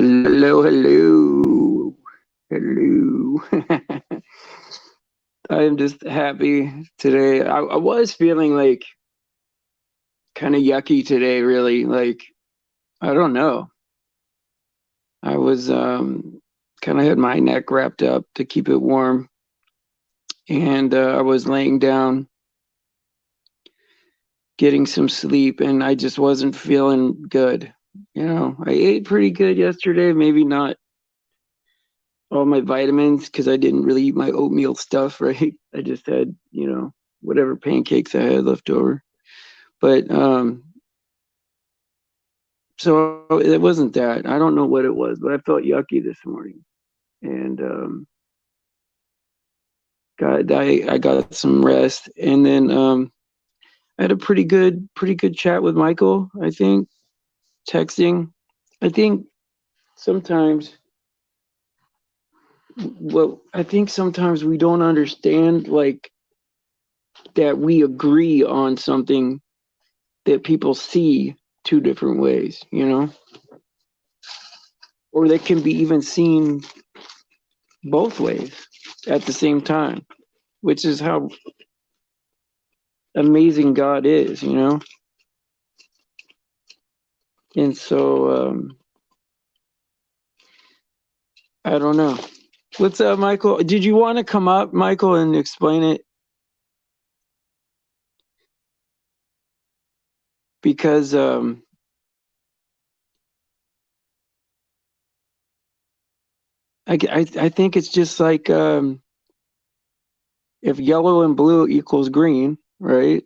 Hello, hello, hello. I am just happy today. I was feeling like kind of yucky today, really. Like, I don't know. I was kind of had my neck wrapped up to keep it warm, and I was laying down getting some sleep, and I just wasn't feeling good. I ate pretty good yesterday, maybe not all my vitamins because I didn't really eat my oatmeal stuff, right? I just had, whatever pancakes I had left over. But so it wasn't that. I don't know what it was, but I felt yucky this morning. And I got some rest, and then I had a pretty good chat with Michael, I think, texting. I think sometimes sometimes we don't understand like that we agree on something that people see two different ways, or they can be even seen both ways at the same time, which is how amazing God is. And so I don't know. What's up, Michael? Did you want to come up, Michael, and explain it? Because I think it's just like if yellow and blue equals green, right?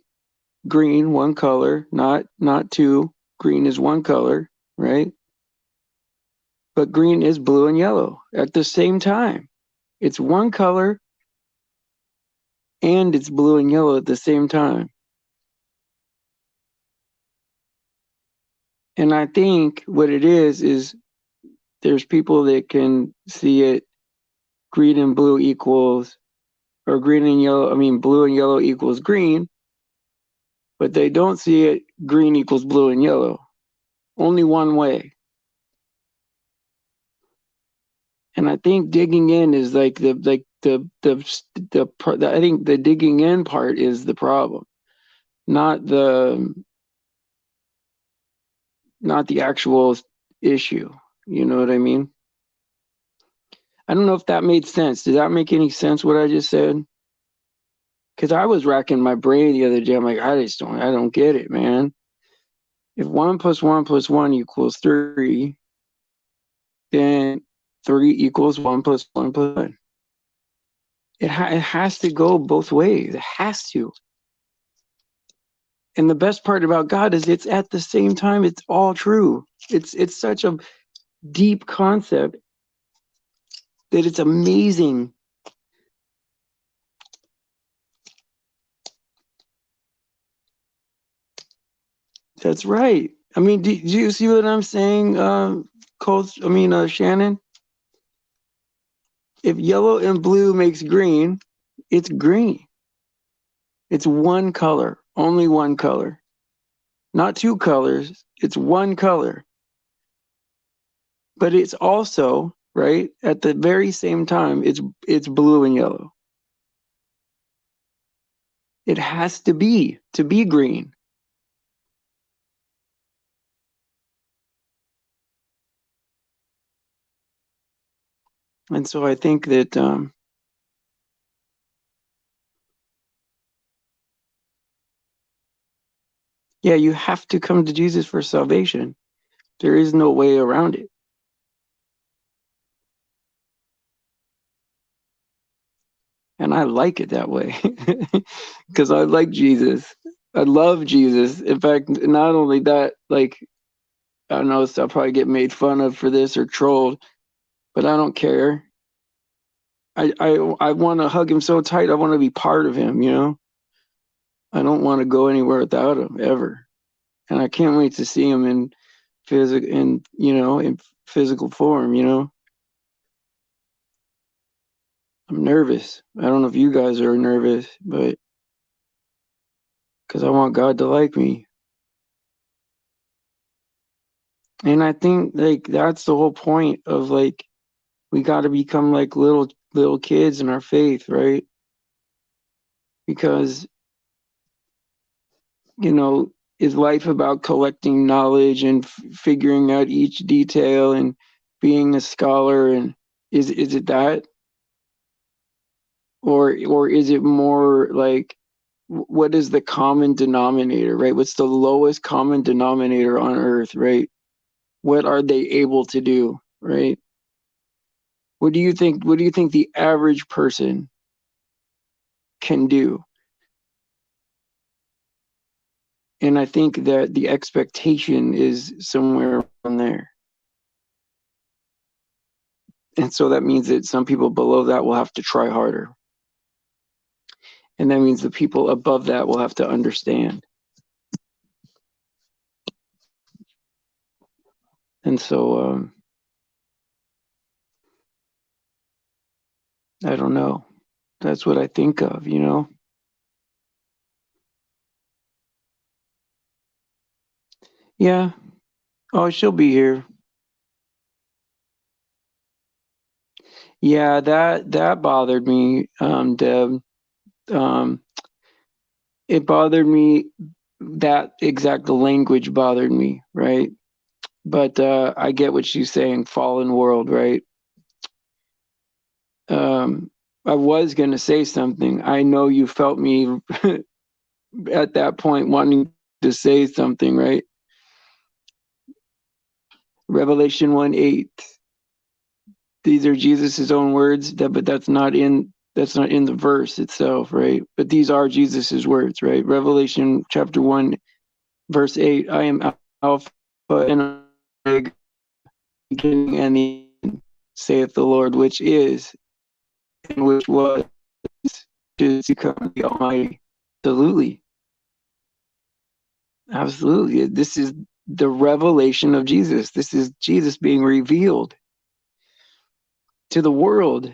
Green, one color, not two. Green is one color, right? But green is blue and yellow at the same time. It's one color and it's blue and yellow at the same time. And I think what it is there's people that can see it green and blue equals, or green and yellow, blue and yellow equals green, but they don't see it green equals blue and yellow. Only one way. And I think digging in is like I think the digging in part is the problem, not the actual issue. You know what I mean? I don't know if that made sense. Did that make any sense what I just said? Because I was racking my brain the other day. I'm like, I don't get it, man. If 1 + 1 + 1 equals 3, then 3 equals 1 + 1 + 1. It has to go both ways. It has to. And the best part about God is it's at the same time, it's all true. It's such a deep concept that it's amazing. That's right. Do you see what I'm saying, Shannon? If yellow and blue makes green, it's green. It's one color, only one color. Not two colors, it's one color. But it's also, right, at the very same time, it's blue and yellow. It has to be green. And so I think that yeah, you have to come to Jesus for salvation. There is no way around it. And I like it that way because I like Jesus. I love Jesus. In fact, not only that, like, I don't know, I'll probably get made fun of for this or trolled, but I don't care. I want to hug him so tight. I want to be part of him. I don't want to go anywhere without him ever. And I can't wait to see him in physical form. I'm nervous. I don't know if you guys are nervous, but because I want God to like me. And I think like that's the whole point of like we got to become like little kids in our faith, right? Because is life about collecting knowledge and figuring out each detail and being a scholar, and is it that, or is it more like what is the common denominator, right? What's the lowest common denominator on earth, right? What are they able to do, right? What do you think the average person can do? And I think that the expectation is somewhere around there. And so that means that some people below that will have to try harder. And that means the people above that will have to understand. And so I don't know. That's what I think of, Yeah. Oh, she'll be here. Yeah, that bothered me, Deb. Um, it bothered me. That exact language bothered me, right? But I get what she's saying, fallen world, right? Um, I was gonna say something. I know you felt me at that point wanting to say something, right? Revelation 1:8. These are Jesus's own words, but that's not in the verse itself, right? But these are Jesus's words, right? Revelation chapter 1, verse 8. I am Alpha and Omega, beginning and the end, saith the Lord, which is and which was to come, the Almighty. Absolutely. Absolutely. This is the revelation of Jesus. This is Jesus being revealed to the world.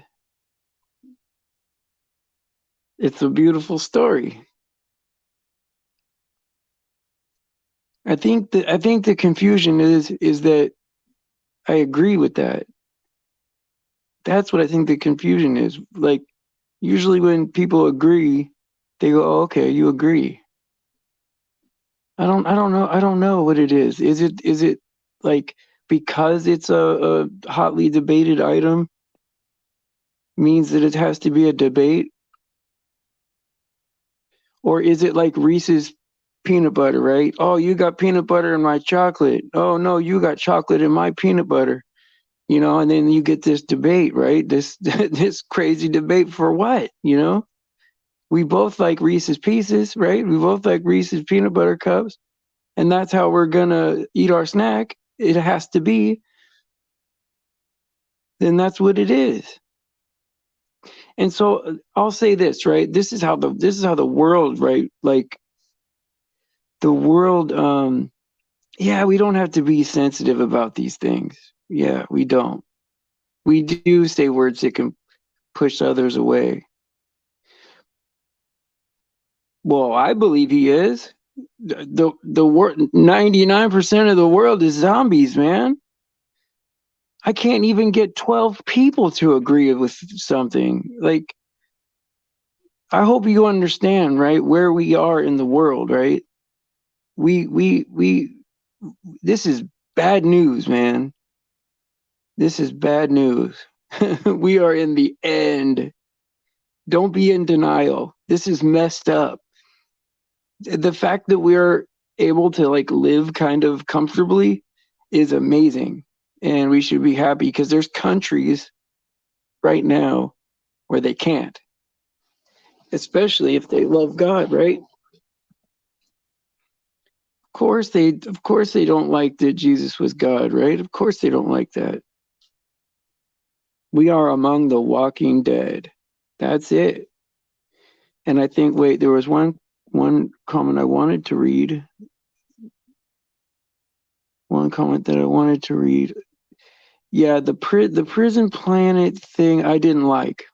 It's a beautiful story. I think the confusion is that I agree with that. That's what I think the confusion is. Like usually when people agree, they go, "Oh, okay, you agree." I don't know what it is. Is it like because it's a hotly debated item means that it has to be a debate? Or is it like Reese's peanut butter, right? Oh, you got peanut butter in my chocolate. Oh no, you got chocolate in my peanut butter. And then you get this debate, right? This this crazy debate for what? We both like Reese's Pieces, right? We both like Reese's peanut butter cups, and that's how we're gonna eat our snack. It has to be. Then that's what it is. And so I'll say this, right? This is how the world, right? Like the world. Yeah, we don't have to be sensitive about these things. Yeah, we don't. We do say words that can push others away. Well, I believe he is. The world 99% of the world is zombies, man. I can't even get 12 people to agree with something. Like I hope you understand, right, where we are in the world, right? We this is bad news, man. This is bad news. We are in the end. Don't be in denial. This is messed up. The fact that we're able to like live kind of comfortably is amazing. And we should be happy because there's countries right now where they can't, especially if they love God, right? Of course they don't like that Jesus was God, right? Of course they don't like that. We are among the walking dead. That's it. And I think wait, there was one comment I wanted to read. One comment that I wanted to read. Yeah, the prison planet thing I didn't like.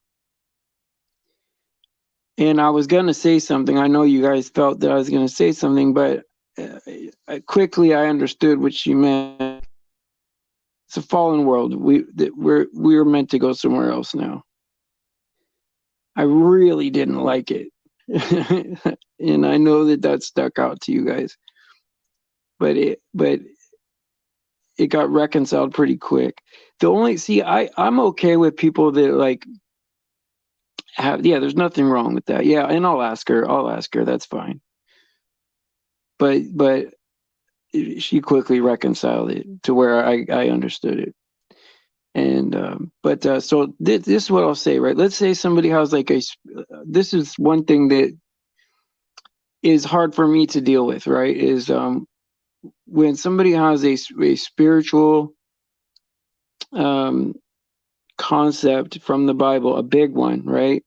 And I was gonna say something. I know you guys felt that I was gonna say something, but quickly I understood what she meant. It's a fallen world. We're meant to go somewhere else now. I really didn't like it. And I know that stuck out to you guys, but it got reconciled pretty quick. The only see, I'm okay with people that like have, yeah, there's nothing wrong with that. Yeah, and I'll ask her, that's fine. But she quickly reconciled it to where I understood it. And so this is what I'll say, right? Let's say somebody has like this is one thing that is hard for me to deal with, right? Is when somebody has a spiritual um, concept from the Bible, a big one, right?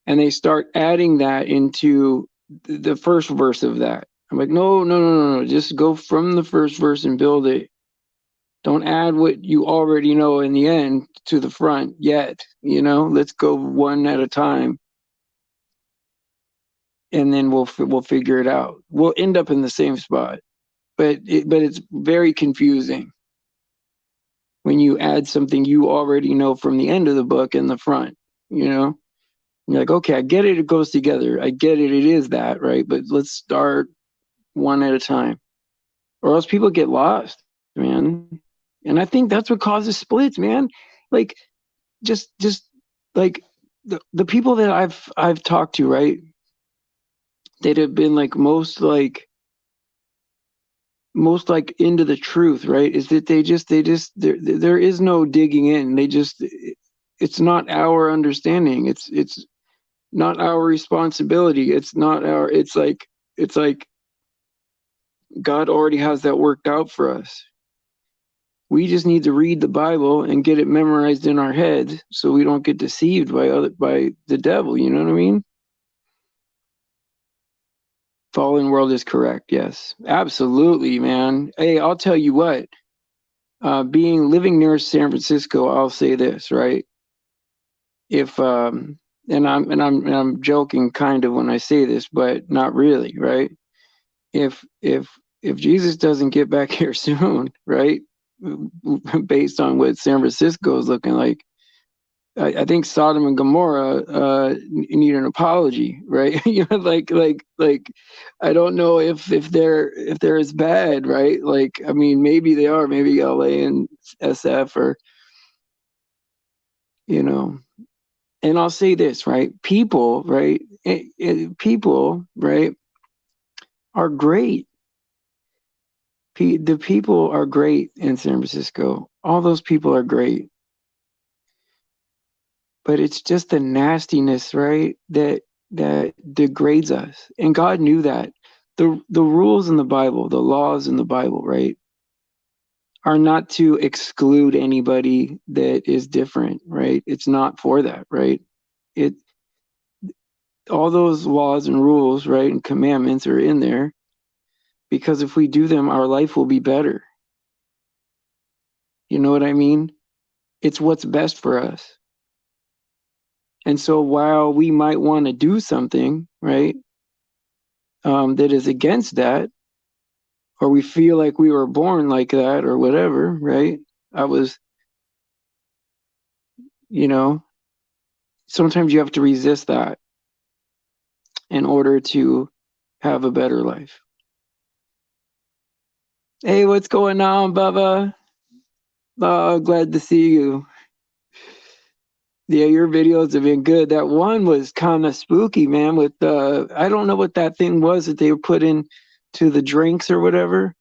And they start adding that into the first verse of that. I'm like, no. Just go from the first verse and build it. Don't add what you already know in the end to the front yet. Let's go one at a time, and then we'll figure it out. We'll end up in the same spot, but it's very confusing when you add something you already know from the end of the book in the front. You're like, okay, I get it. It goes together. I get it. It is that, right? But let's start one at a time, or else people get lost, man. And I think that's what causes splits, man. Like, just like the people that I've talked to, right? That have been like most like into the truth, right? Is that they just there is no digging in. It's not our understanding. It's not our responsibility. It's like God already has that worked out for us. We just need to read the Bible and get it memorized in our head so we don't get deceived by the devil, you know what I mean? Fallen world is correct, yes. Absolutely, man. Hey, I'll tell you what. Living near San Francisco, I'll say this, right? If I'm joking kind of when I say this, but not really, right? If Jesus doesn't get back here soon, right? Based on what San Francisco is looking like, I think Sodom and Gomorrah need an apology, right? Like I don't know if they're as bad, right? Like, I mean, maybe they are, maybe LA and SF, or you know. And I'll say this, right? People, right? People, right, are great. The people are great in San Francisco. All those people are great. But it's just the nastiness, right? That degrades us. And God knew that. The rules in the Bible, the laws in the Bible, right, are not to exclude anybody that is different, right? It's not for that, right? It All those laws and rules, right, and commandments are in there because if we do them, our life will be better. You know what I mean? It's what's best for us. And so while we might want to do something, right, that is against that, or we feel like we were born like that or whatever, right? I was, you know, sometimes you have to resist that in order to have a better life. Hey, what's going on, Bubba? Glad to see you. Yeah, your videos have been good. That one was kind of spooky, man, with I don't know what that thing was that they put in to the drinks or whatever.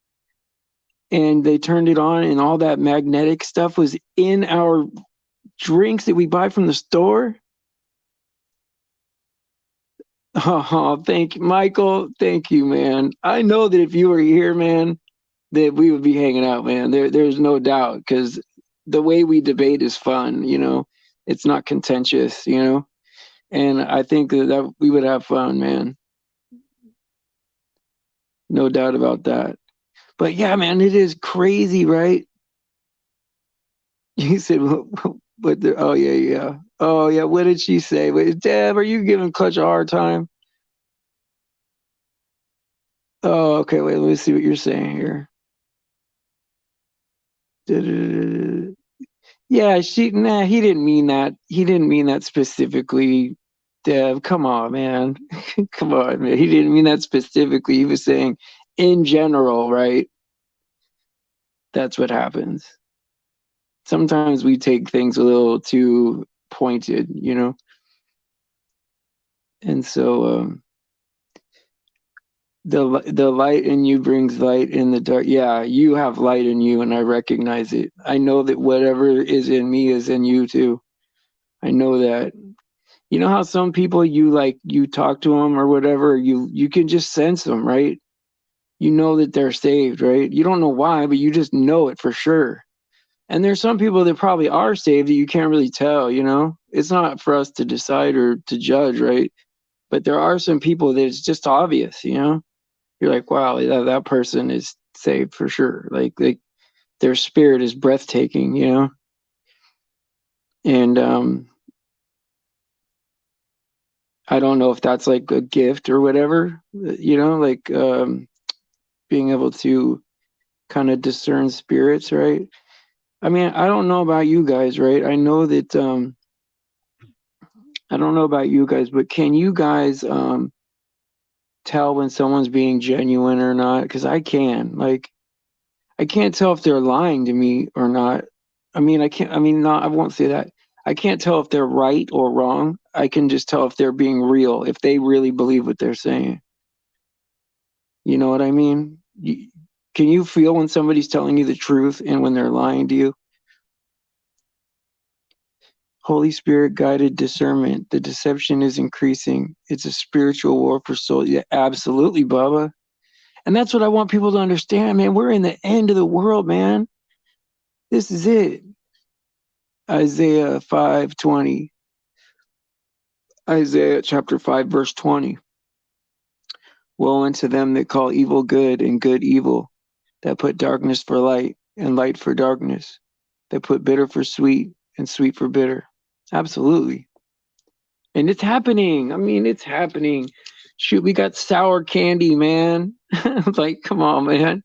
And they turned it on and all that magnetic stuff was in our drinks that we buy from the store. Oh, thank you, Michael. Thank you, man. I know that if you were here, man, that we would be hanging out, man. There's no doubt because the way we debate is fun, It's not contentious, And I think that we would have fun, man. No doubt about that. But yeah, man, it is crazy, right? You said, oh, yeah. Oh, yeah. What did she say? Wait, Deb, are you giving Clutch a hard time? Oh, okay. Wait, let me see what you're saying here. Yeah, he didn't mean that. He didn't mean that specifically. Dev, come on, man. Come on, man. He didn't mean that specifically. He was saying in general, right? That's what happens. Sometimes we take things a little too pointed, you know? And so the light in you brings light in the dark. Yeah, you have light in you, and I recognize it. I know that whatever is in me is in you too. I know that. You know how some people you talk to them or whatever, you can just sense them, right? You know that they're saved, right? You don't know why, but you just know it for sure. And there's some people that probably are saved that you can't really tell, you know? It's not for us to decide or to judge, right? But there are some people that it's just obvious, you know? You're like, wow, that person is saved for sure. Like their spirit is breathtaking, you know? And I don't know if that's like a gift or whatever, you know, like being able to kind of discern spirits, right? I mean, I don't know about you guys, right? I know that I don't know about you guys, but can you guys tell when someone's being genuine or not? Because I can. Like, I can't tell if they're lying to me or not. I mean, I can't. I mean, not. I won't say that. I can't tell if they're right or wrong. I can just tell if they're being real, if they really believe what they're saying. You know what I mean? Can you feel when somebody's telling you the truth and when they're lying to you? Holy Spirit guided discernment. The deception is increasing. It's a spiritual war for souls. Yeah, absolutely, Bubba. And that's what I want people to understand, man. We're in the end of the world, man. This is it. Isaiah 5:20. Isaiah chapter 5, verse 20. Woe unto them that call evil good and good evil, that put darkness for light and light for darkness, that put bitter for sweet and sweet for bitter. Absolutely. And it's happening. I mean, it's happening. Shoot, we got sour candy, man. Like, come on, man.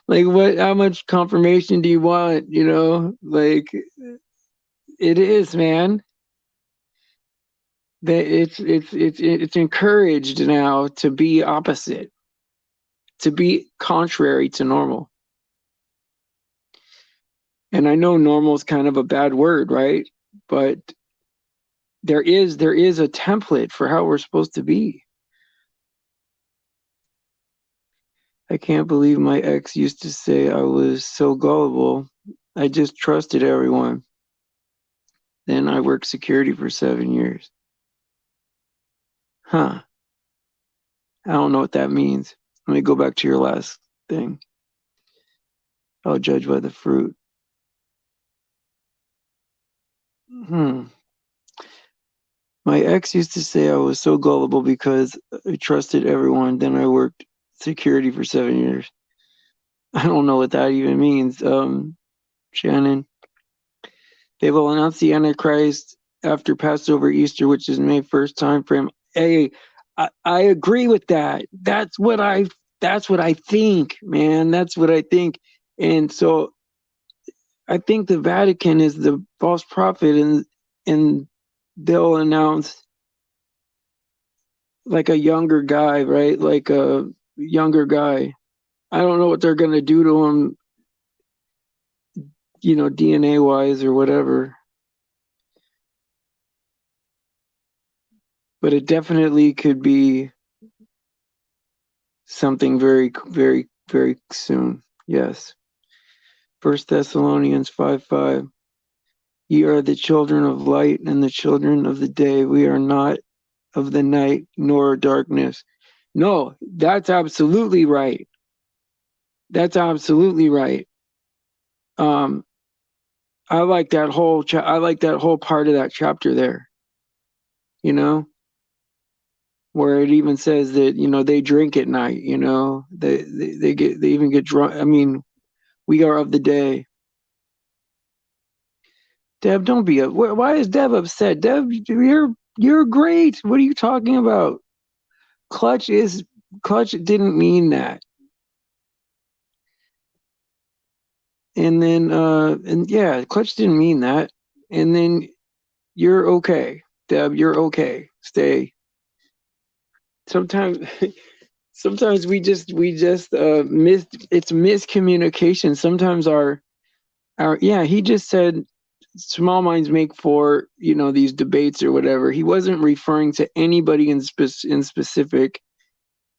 Like, what? How much confirmation do you want? You know, like, it is, man. That it's encouraged now to be opposite, to be contrary to normal. And I know normal is kind of a bad word, right? But there is a template for how we're supposed to be. I can't believe my ex used to say I was so gullible. I just trusted everyone. Then I worked security for 7 years. Huh. I don't know what that means. Let me go back to your last thing. I'll judge by the fruit. Hmm. My ex used to say I was so gullible because I trusted everyone. Then I worked security for 7 years. I don't know what that even means. Shannon. They will announce the Antichrist after Passover, Easter, which is May 1st time frame. Hey, I agree with that. That's what I think, man. That's what I think. And so I think the Vatican is the false prophet, and they'll announce like a younger guy, right? Like a younger guy. I don't know what they're gonna do to him, you know, DNA wise or whatever. But it definitely could be something very, very, very soon. Yes. First Thessalonians 5:5. Ye are the children of light and the children of the day. We are not of the night nor darkness. No, that's absolutely right. That's absolutely right. Um, I like that whole I like that whole part of that chapter there. You know, where it even says that they drink at night. They even get drunk. I mean, we are of the day. Deb, don't be up. Why is Deb upset? Deb, you're great. What are you talking about? Clutch didn't mean that. And then and yeah, Clutch didn't mean that. And then you're okay, Deb, you're okay. Stay. Sometimes sometimes we just it's miscommunication. Sometimes our yeah, he just said small minds make for, these debates or whatever. He wasn't referring to anybody in specific.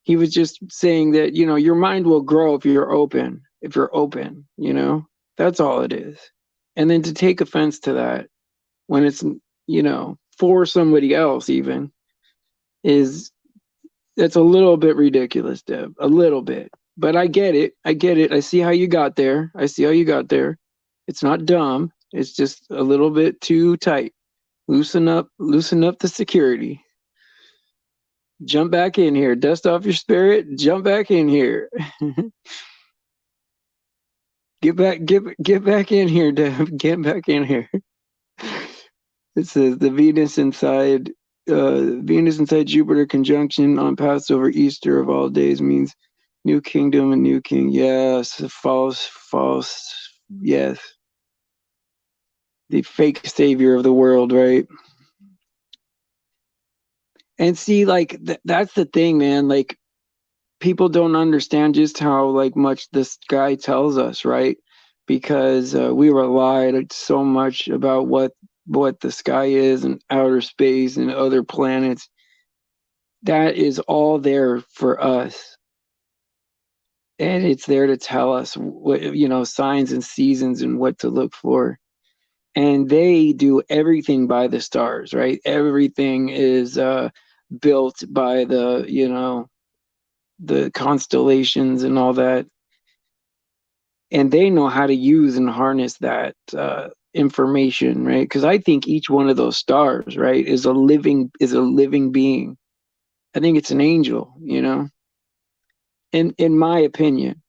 He was just saying that, your mind will grow if you're open. That's all it is. And then to take offense to that when it's, for somebody else even is, that's a little bit ridiculous, Deb. A little bit. But I get it. I get it. I see how you got there. I see how you got there. It's not dumb. It's just a little bit too tight. Loosen up the security. Jump back in here. Dust off your spirit. Jump back in here. Get back in here, Deb. Get back in here. It says the Venus inside Jupiter conjunction on Passover, Easter of all days means new kingdom and new king. Yes, false. Yes, the fake savior of the world, right? And see, like that's the thing, man. Like people don't understand just how like much this guy tells us, right? Because we relied so much about what the sky is and outer space and other planets. That is all there for us, and it's there to tell us what, signs and seasons and what to look for. And they do everything by the stars, right? Everything is built by the constellations and all that, and they know how to use and harness that information, right? Because I think each one of those stars, right, is a living being. I think it's an angel, in my opinion.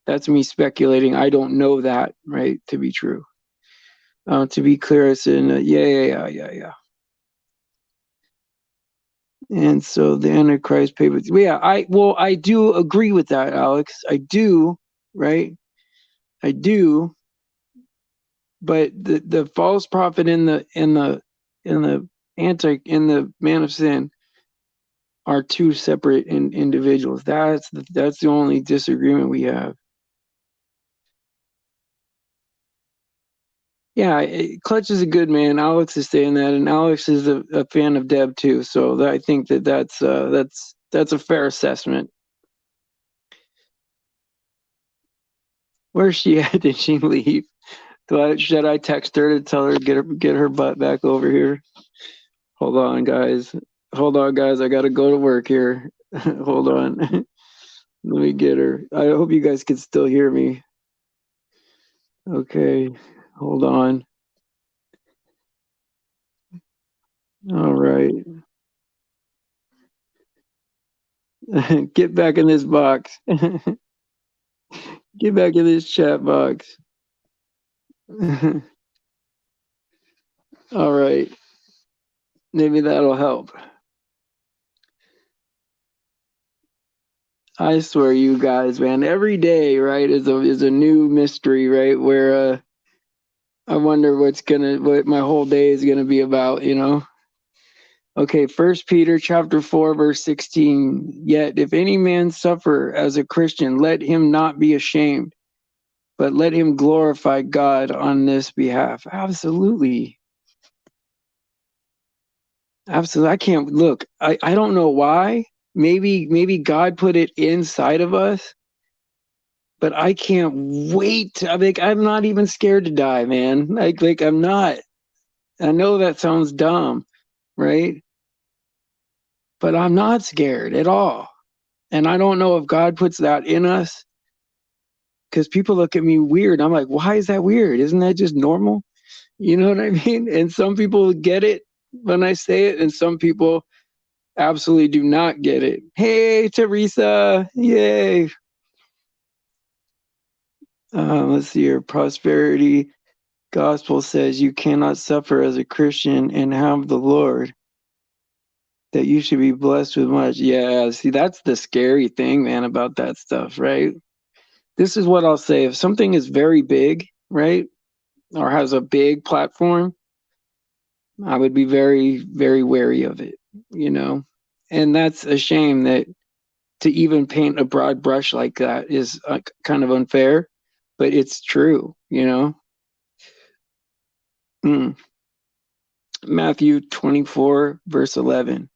That's me speculating. I don't know that, right, to be true. To be clear, it's in yeah. And so the Antichrist papers. Yeah, I do agree with that, Alex. I do, right? I do. But the false prophet in the man of sin are two separate individuals. That's the only disagreement we have. Yeah, Clutch is a good man. Alex is saying that, and Alex is a fan of Deb too. So I think that's a fair assessment. Where's she at? Did she leave? Should I text her to tell her to get her butt back over here? Hold on, guys. Hold on, guys. I gotta go to work here. Hold on. Let me get her. I hope you guys can still hear me. Okay. Hold on. All right. Get back in this box. Get back in this chat box. All right. Maybe that'll help. I swear, you guys, man. Every day, right, is a new mystery, right? Where I wonder what my whole day is gonna be about. Okay, First Peter chapter 4, verse 16. Yet if any man suffer as a Christian, let him not be ashamed, but let him glorify God on this behalf. Absolutely. Absolutely. I can't look. I don't know why. Maybe God put it inside of us, but I can't wait. I'm not even scared to die, man. Like I'm not. I know that sounds dumb, right? But I'm not scared at all. And I don't know if God puts that in us, because people look at me weird. I'm like, why is that weird? Isn't that just normal? You know what I mean? And some people get it when I say it, and some people absolutely do not get it. Hey, Teresa. Yay. Let's see here. Prosperity gospel says you cannot suffer as a Christian and have the Lord, that you should be blessed with much. Yeah, see, that's the scary thing, man, about that stuff, right? This is what I'll say. If something is very big, right, or has a big platform, I would be very, very wary of it, you know? And that's a shame that to even paint a broad brush like that is kind of unfair, but it's true, you know? Mm. Matthew 24, verse 11.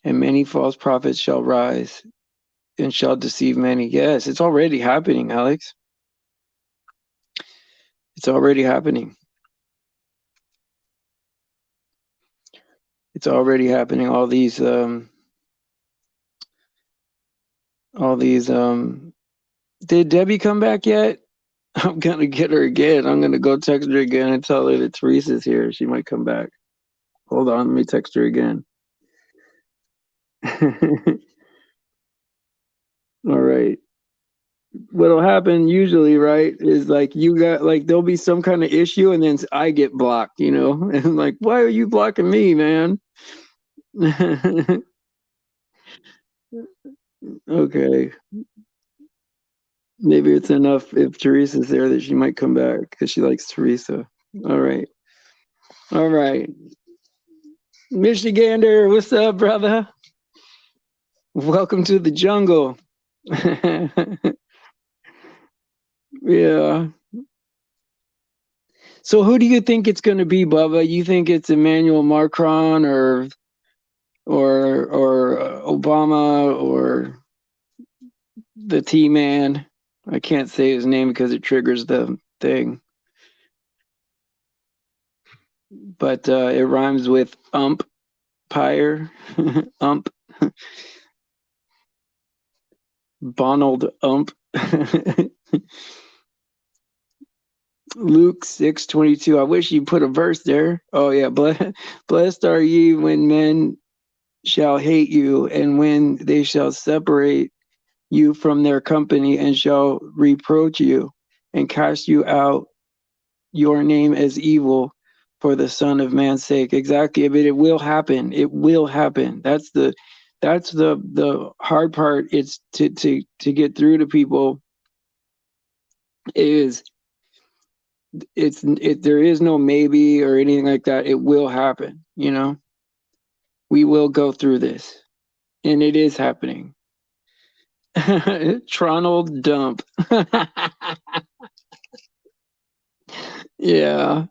And many false prophets shall rise and shall deceive many. Yes, it's already happening, Alex. It's already happening. It's already happening. All these did Debbie come back yet? I'm gonna get her again. I'm gonna go text her again and tell her that Teresa's here. She might come back. Hold on, let me text her again. All right. What'll happen usually, right, is like you got like there'll be some kind of issue and then I get blocked, you know? And I'm like, why are you blocking me, man? Okay. Maybe it's enough if Teresa's there that she might come back because she likes Teresa. All right. All right. Michigander, what's up, brother? Welcome to the jungle. Yeah. So who do you think it's going to be, Bubba? You think it's Emmanuel Macron or Obama or the T-Man? I can't say his name because it triggers the thing. But it rhymes with umpire. Ump. Bonald Ump. Luke 6:22. I wish you put a verse there. Oh yeah, blessed are ye when men shall hate you, and when they shall separate you from their company, and shall reproach you, and cast you out your name as evil for the Son of Man's sake. Exactly, but it will happen. It will happen. That's the hard part. It's to get through to people is there is no maybe or anything like that. It will happen, you know. We will go through this, and it is happening. Tronald Dump. Yeah.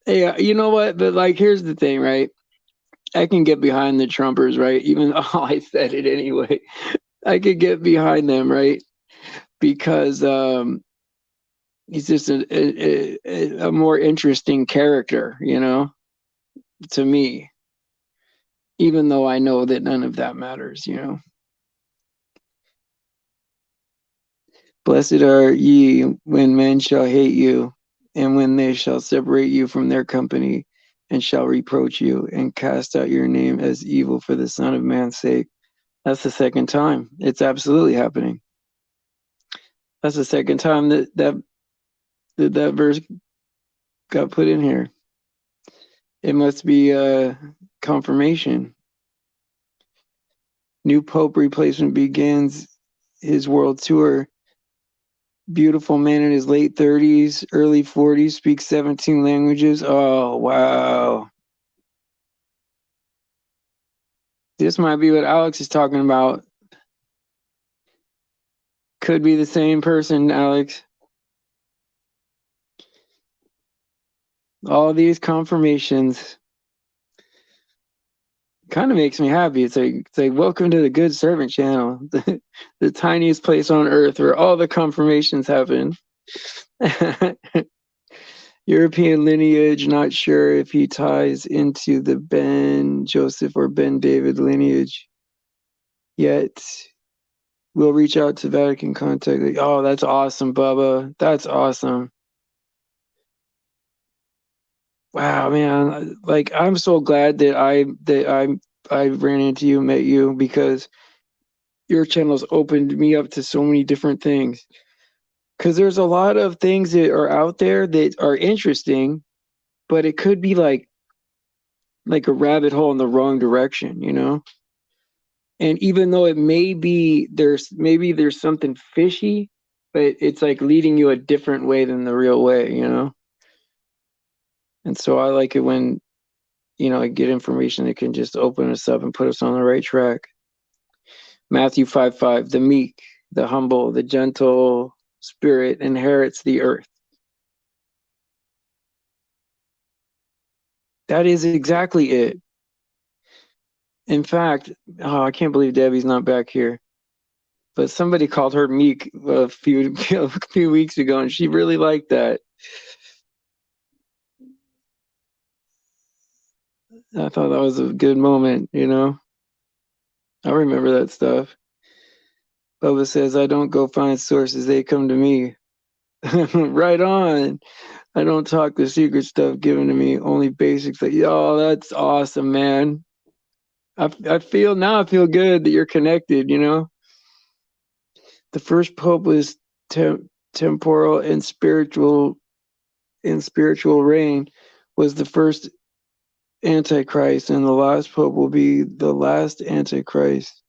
Yeah, you know what? But like here's the thing, right? I can get behind the Trumpers, right? Even though I said it anyway. I could get behind them, right? Because he's just a more interesting character, you know, to me, even though I know that none of that matters, you know. Blessed are ye when men shall hate you, and when they shall separate you from their company, and shall reproach you, and cast out your name as evil for the Son of Man's sake. That's the second time. It's absolutely happening. That's the second time that verse got put in here. It must be confirmation. New Pope replacement begins his world tour. Beautiful man in his late 30s, early 40s, speaks 17 languages. Oh, wow. This might be what Alex is talking about. Could be the same person, Alex. All these confirmations kind of makes me happy. It's like welcome to the Good Servant channel, the tiniest place on earth where all the confirmations happen. European lineage, not sure if he ties into the Ben Joseph or Ben David lineage yet. We'll reach out to Vatican contact. Oh, that's awesome, Bubba. That's awesome. Wow, man. Like I'm so glad that I ran into you, met you, because your channel's opened me up to so many different things. Because there's a lot of things that are out there that are interesting, but it could be like a rabbit hole in the wrong direction, you know? And even though it may be there's something fishy, but it's like leading you a different way than the real way, you know? And so I like it when, I get information that can just open us up and put us on the right track. Matthew 5:5, the meek, the humble, the gentle spirit inherits the earth. That is exactly it. In fact, I can't believe Debbie's not back here. But somebody called her meek a few weeks ago, and she really liked that. I thought that was a good moment, you know? I remember that stuff. Bubba says, I don't go find sources, they come to me. Right on. I don't talk the secret stuff given to me, only basics. Like, oh, that's awesome, man. I feel good that you're connected, you know? The first pope was temporal and spiritual reign, was the first Antichrist, and the last pope will be the last Antichrist.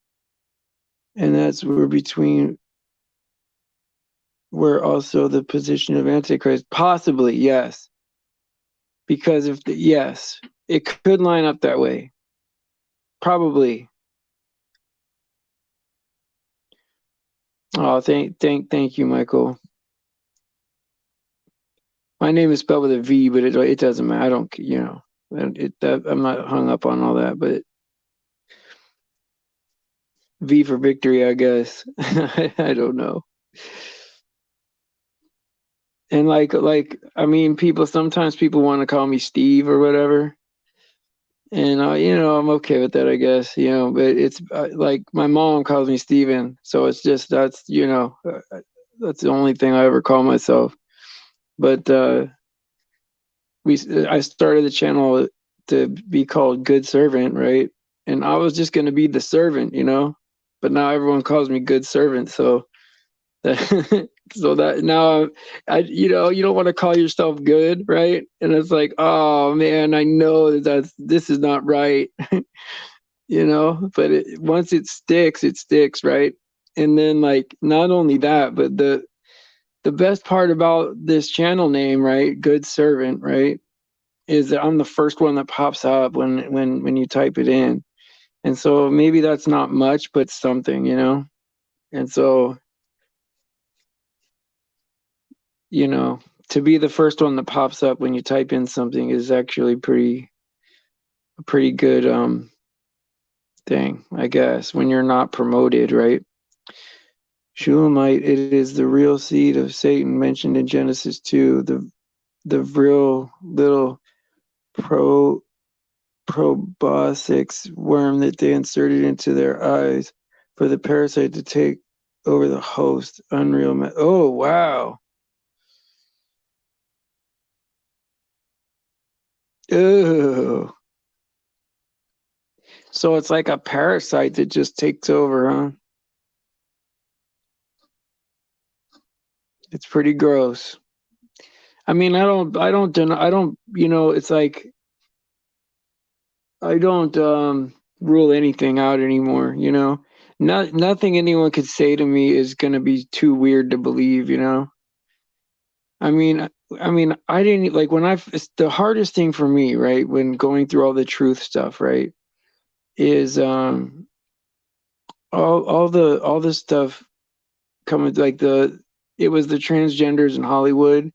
And that's where also the position of Antichrist, possibly, yes. Because yes, it could line up that way. Probably. Oh, thank you, Michael. My name is spelled with a V, but it doesn't matter. I don't, I'm not hung up on all that, but V for victory, I guess. I don't know. And I mean, sometimes people want to call me Steve or whatever. And I'm okay with that, I guess, but it's like my mom calls me Steven, so it's just that's the only thing I ever call myself. But I started the channel to be called Good Servant, right? And I was just going to be the servant, but now everyone calls me Good Servant, so so that now you don't want to call yourself good, right? And it's like, oh man, I know this is not right. But once it sticks, right? And then like not only that, but the best part about this channel name, right, Good Servant, right, is that I'm the first one that pops up when you type it in. And so maybe that's not much, but something, and so to be the first one that pops up when you type in something is actually a pretty good thing, I guess, when you're not promoted, right? Shulamite, it is the real seed of Satan mentioned in Genesis 2, the real little proboscis worm that they inserted into their eyes for the parasite to take over the host. Unreal. Oh, wow. Ew. So it's like a parasite that just takes over, huh? It's pretty gross. I mean, it's like I don't rule anything out anymore, Nothing anyone could say to me is going to be too weird to believe, I mean, I didn't like when it's the hardest thing for me, right, when going through all the truth stuff, right, is all this stuff coming like it was the transgenders in Hollywood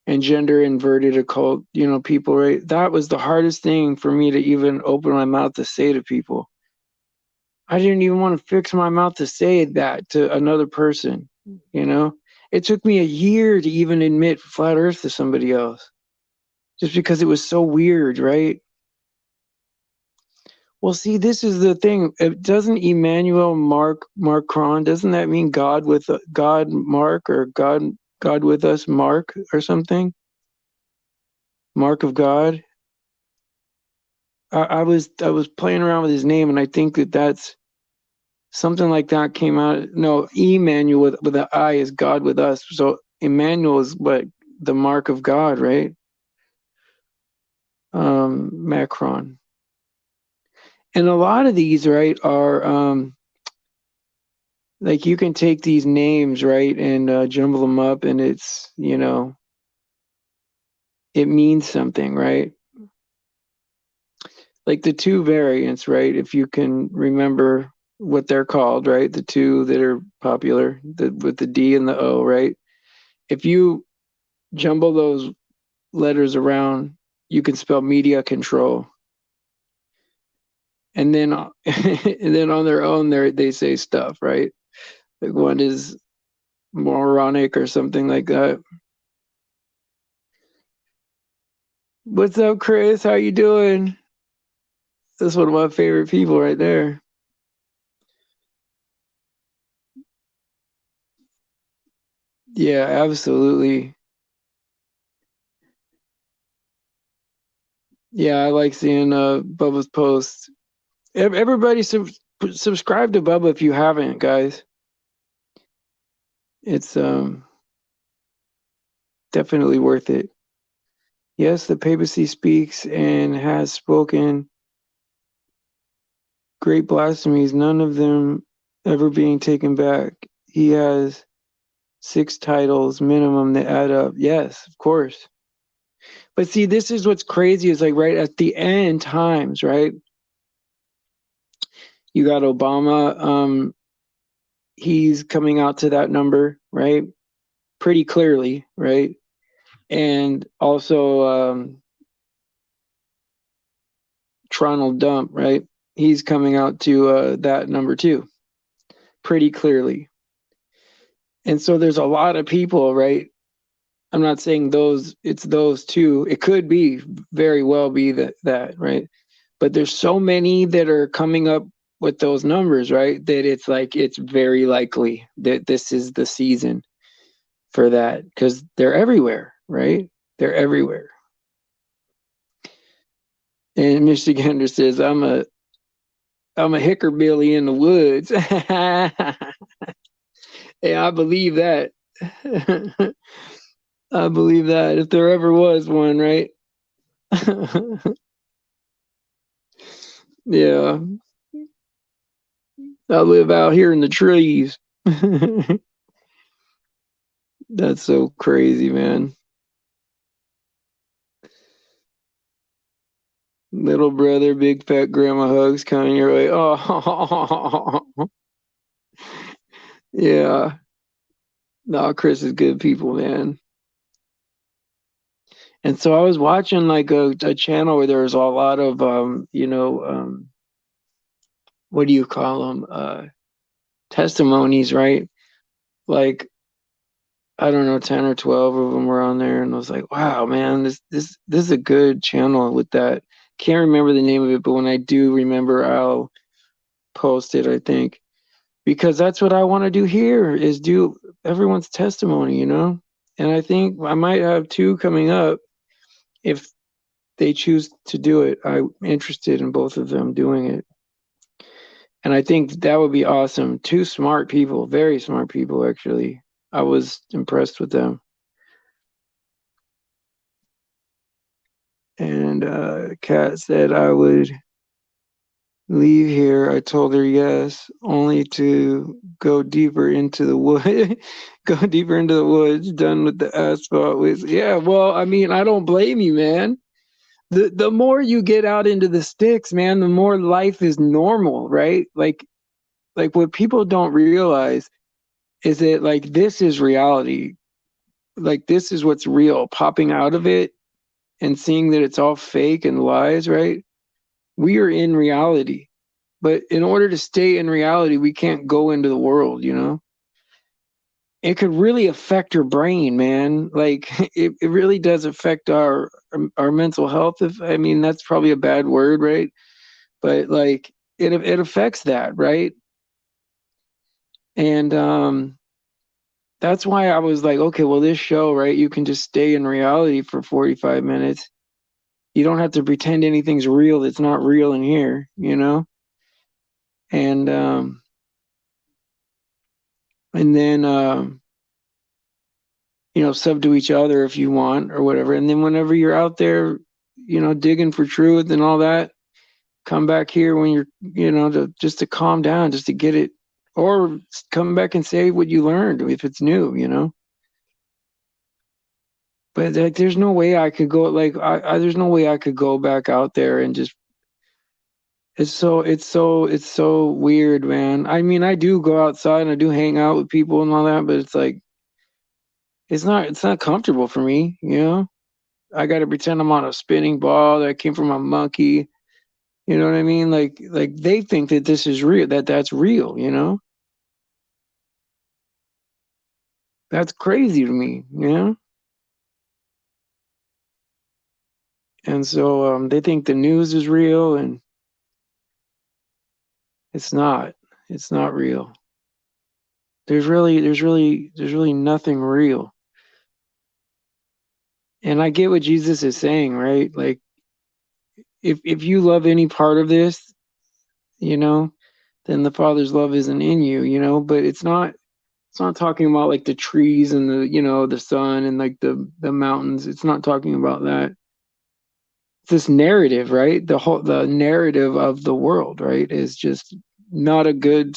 and gender inverted occult, people, right? That was the hardest thing for me to even open my mouth to say to people. I didn't even want to fix my mouth to say that to another person, It took me a year to even admit flat earth to somebody else. Just because it was so weird, right? Well, see, this is the thing. Doesn't Emmanuel Macron, doesn't that mean God with God Mark, or God with us Mark or something? Mark of God. I was playing around with his name, and I think that's something like that came out. No, Emmanuel with an I is God with us. So Emmanuel is what, the mark of God, right? Macron. And a lot of these, right, are like you can take these names, right, and jumble them up, and it's, it means something, right? Like the two variants, right? If you can remember what they're called, right? The two that are popular, with the D and the O, right? If you jumble those letters around, you can spell media control. And then and then on their own they say stuff, right? Like one is moronic or something like that. What's up, Chris? How you doing? That's one of my favorite people right there. Yeah, absolutely. Yeah, I like seeing Bubba's posts. Everybody subscribe to Bubba if you haven't, guys. It's definitely worth it. Yes, the papacy speaks and has spoken great blasphemies, none of them ever being taken back. He has 6 titles minimum that add up. Yes, of course. But see, this is what's crazy is like right at the end times, right? You got Obama. He's coming out to that number, right? Pretty clearly, right? And also Tronald Dump, right? He's coming out to that number too, pretty clearly. And so there's a lot of people, right? I'm not saying it's those two. It could be very well be that, right? But there's so many that are coming up with those numbers, right? That it's like it's very likely that this is the season for that because they're everywhere, right? They're everywhere. And Michigander says, I'm a hickerbilly in the woods. Hey, I believe that. I believe that if there ever was one, right? Yeah, I live out here in the trees. That's so crazy, man. Little brother, big fat grandma hugs coming your way. Oh, yeah. No, Chris is good people, man. And so I was watching like a channel where there was a lot of what do you call them? Testimonies, right? Like I don't know, 10 or 12 of them were on there, and I was like, wow, man, this is a good channel with that. Can't remember the name of it, but when I do remember, I'll post it, I think. Because that's what I want to do here is do everyone's testimony. And I think I might have 2 coming up if they choose to do it. I'm interested in both of them doing it. And I think that would be awesome. 2 smart people, very smart people, actually. I was impressed with them. And Kat said I would leave here. I told her yes, only to go deeper into the wood, go deeper into the woods. Done with the asphalt. Yeah. Well, I mean, I don't blame you, man. The more you get out into the sticks, man, the more life is normal, right? Like what people don't realize is that like this is reality. Like this is what's real. Popping out of it and seeing that it's all fake and lies, right? We are in reality. But in order to stay in reality, we can't go into the world. It could really affect your brain, man. Like it really does affect our mental health. If I mean that's probably a bad word, right? But like it affects that, right? And that's why I was like, okay, well this show, right? You can just stay in reality for 45 minutes. You don't have to pretend anything's real that's not real in here. And then sub to each other if you want or whatever. And then whenever you're out there, digging for truth and all that, come back here when you're, just to calm down, just to get it, or come back and say what you learned if it's new. But like, there's no way I could go. Like, there's no way I could go back out there and just. It's so weird, man. I mean, I do go outside and I do hang out with people and all that, but it's like it's not comfortable for me. I got to pretend I'm on a spinning ball that came from a monkey. You know what I mean? Like they think that this is real, that's real. That's crazy to me. And so they think the news is real, and it's not. It's not real. There's really nothing real. And I get what Jesus is saying, right? Like, if you love any part of this, you know, then the Father's love isn't in you. But it's not talking about like the trees and the sun and like the mountains. It's not talking about that. It's this narrative, right? The narrative of the world, right, is just it's not a good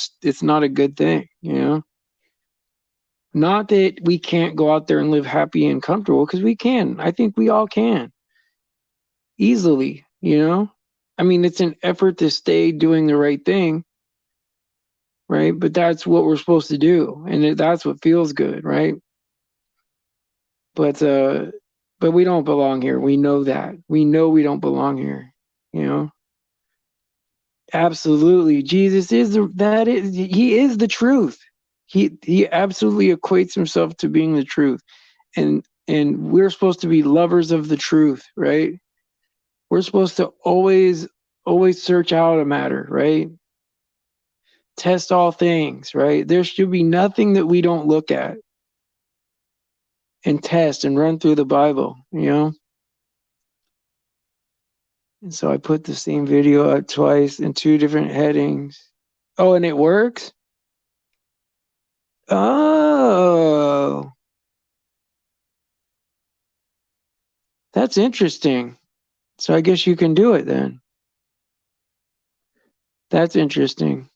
thing. Not that we can't go out there and live happy and comfortable, because we can. I think we all can easily. I mean, it's an effort to stay doing the right thing, right? But that's what we're supposed to do, and that's what feels good, right? But we don't belong here. We know that. We know we don't belong here. You know, absolutely. Jesus he is the truth. He absolutely equates himself to being the truth, and we're supposed to be lovers of the truth, right? We're supposed to always search out a matter, right? Test all things, right? There should be nothing that we don't look at and test and run through the Bible. And so I put the same video up twice in two different headings. Oh, and it works? Oh, that's interesting. So I guess you can do it then. That's interesting.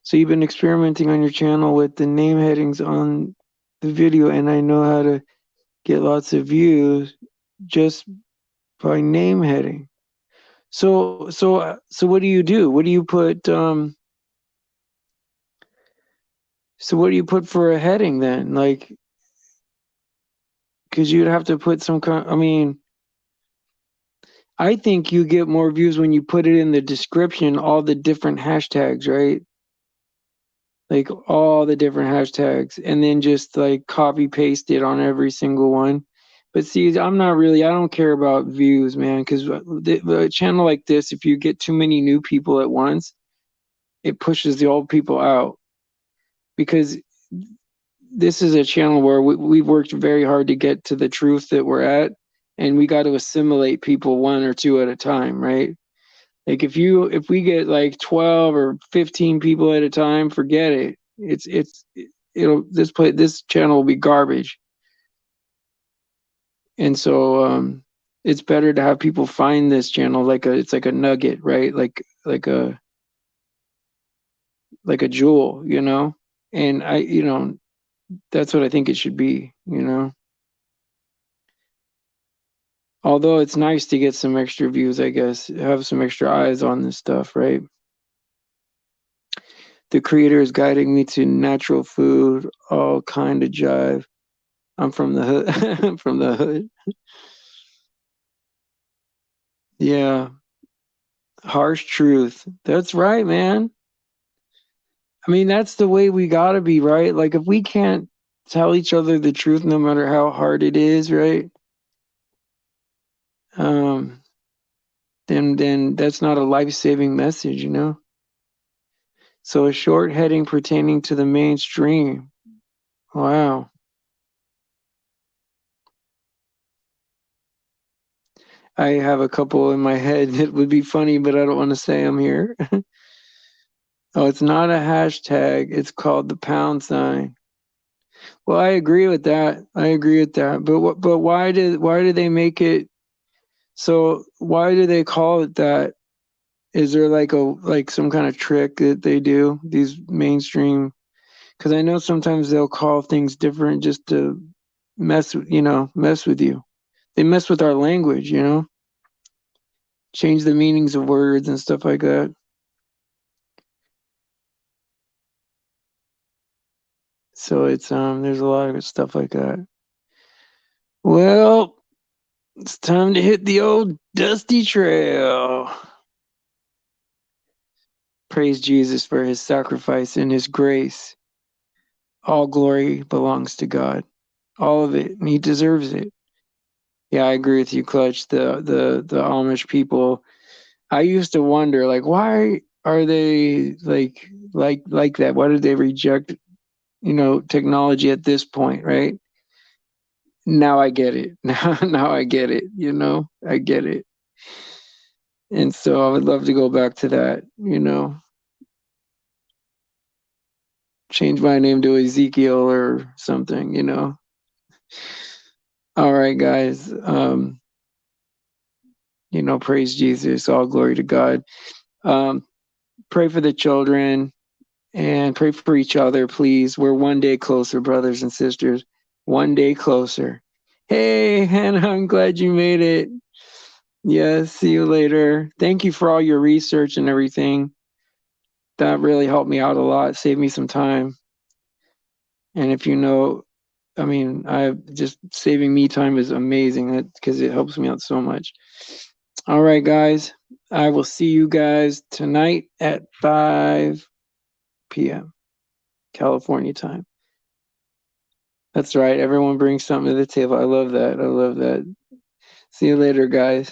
So you've been experimenting on your channel with the name headings on the video, and I know how to get lots of views just by name heading. So what do you do? What do you put? So what do you put for a heading then? Like, because you'd have to put some kind. I mean, I think you get more views when you put it in the description, all the different hashtags, right? Like all the different hashtags, and then just like copy paste it on every single one. But see, I don't care about views, man, because the channel like this, if you get too many new people at once, it pushes the old people out. Because this is a channel where we've worked very hard to get to the truth that we're at, and we got to assimilate people one or two at a time, right? Like if we get like 12 or 15 people at a time, forget it. This channel will be garbage. And so it's better to have people find this channel it's like a nugget, right? Like a jewel. And that's what I think it should be. Although it's nice to get some extra views, I guess, have some extra eyes on this stuff, right? The creator is guiding me to natural food, all kind of jive. I'm from the hood. From the hood. Yeah, harsh truth. That's right, man. I mean, that's the way we gotta be, right? Like, if we can't tell each other the truth, no matter how hard it is, right? Um, then that's not a life-saving message. So a short heading pertaining to the mainstream. Wow. I have a couple in my head that would be funny, but I don't want to say them here. Oh, it's not a hashtag. It's called the pound sign. Well, I agree with that. I agree with that. But why did they make it? So why do they call it that? Is there like some kind of trick that they do, these mainstream? Because I know sometimes they'll call things different just to mess with you. They mess with our language, change the meanings of words and stuff like that. So it's there's a lot of stuff like that. Well, it's time to hit the old dusty trail. Praise Jesus for his sacrifice and his grace. All glory belongs to God. All of it. And he deserves it. Yeah, I agree with you, Clutch. The Amish people, I used to wonder, like, why are they like that? Why did they reject, technology at this point, right? Now I get it. Now I get it, I get it. And so I would love to go back to that, change my name to Ezekiel or something. All right, guys. Praise Jesus, all glory to God. Um, pray for the children and pray for each other, please. We're one day closer, brothers and sisters. One day closer. Hey, Hannah, I'm glad you made it. Yes, see you later. Thank you for all your research and everything. That really helped me out a lot, saved me some time. And if I just saving me time is amazing because it helps me out so much. All right, guys. I will see you guys tonight at 5 p.m. California time. That's right. Everyone brings something to the table. I love that. I love that. See you later, guys.